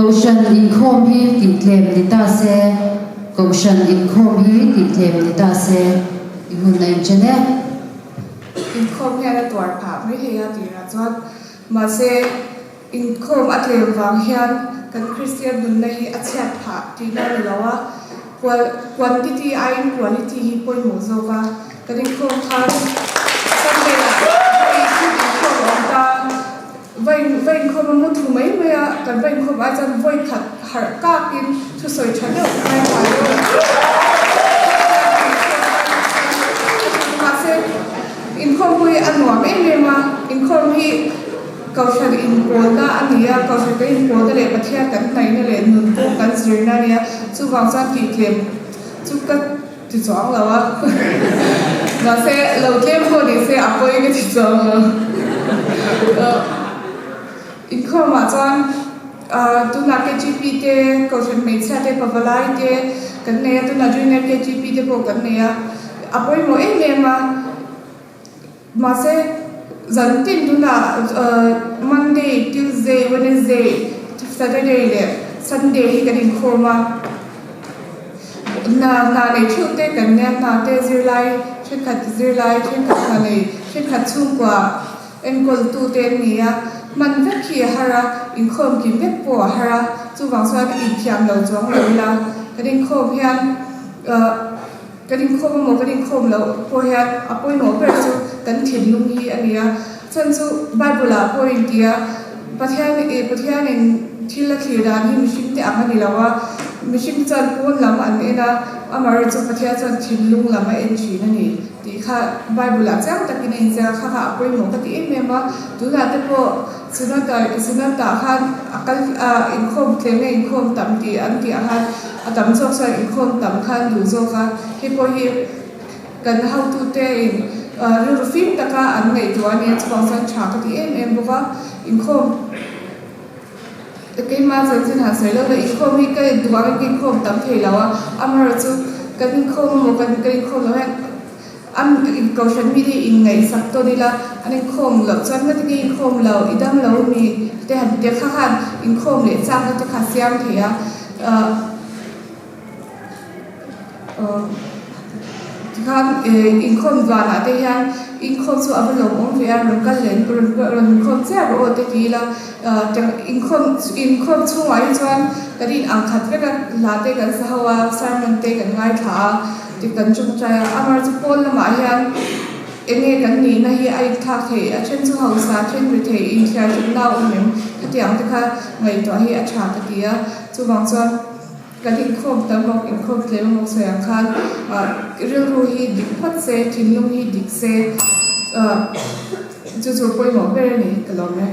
Kohhran in khom hi ti tlem ni ta se Kohhran in khom hi ti tlem ni ta se ihun nei chene in khom hian a tuar phah mai heia tira chuan ma se in khom a tlem wang hian kan Christian nun na hi a chhiat phah tina ni lawa quantity in quality hi poimo zoka kan in khom khan Sunday la vain khom mu thu mai maya kan vain khom a chan voi khat har ka kin thu soi thano mai mai ma se in khom hui anwa me ma in khom hi Kohhran in polna ania Kohhran ka in polna le pathia kan nai na le nun ko kan zirna nia chu wang san ti tlem chu ka ti chawng lawa ma se lo tlem ho ni se apoi ka ti chawng lo in khom ma chuan tu na K.T.P te Kohhran mei cha te pavalai te kan nei tu na junior K.T.P te po kan nei apoi mo ma ma se zantin tu na Monday, Tuesday, Wednesday, Saturday le Sunday hi kan in khoma na le Tuesday kan ne na te zirlai chen khat zirlai chen khat nei chen khat chung kwa en kol tu te nia man vek khi hara in khom kin vek po hara chu wang swa in thiam lo chong lo la kan in khom hian kan in khom mo kan in khom lo po hian apoi no per chu kan thin lung hi ania chan chu Bible point dia pathian in thila khira ni mishim te amani lawa mishim chan pon lam an ena amar chu pathia chan thin lung lama en chi na ni ti kha Bible chang takin in ja kha apoi mo ka ti mema tu la te po sinata khan akal in khom tleme in khom tam ti an ti han atam chok sa in khom tam khan du zo ka hi po hi kan how to te in rufim taka an nei to ani chawng san tha ka ti boka in khom ke ma chan ha sai lo in khom hi ka duwa ki khom tam thei lawa amar chu kan in khom mo kan khom lo han am Kohhran mi di in ngai sak to dila ani khom lo chan na ti in khom lo idam lo mi te han te kha khan in khom le chang na te kha siam theya kan in khom dwana te hian in khom chu abalom ong ve a ron kal len ron khom che ro te ti la in khom chunga hi chuan karin ang khat veka la te kan sahawa sermon te kan ngai tha ti kan chung chaya amar chu pol lama hian enge kan ni na hi ai thak the a chen chu hausa chen ri the in thia chu na mem khatiang te kha ngai to hi a tha ta tia chu wang chuan kan in khom tam mok in khom tlem mok se ang khan ril ru hi dik phat se thin lung hi dik se chu poi mo ber ni kalom ne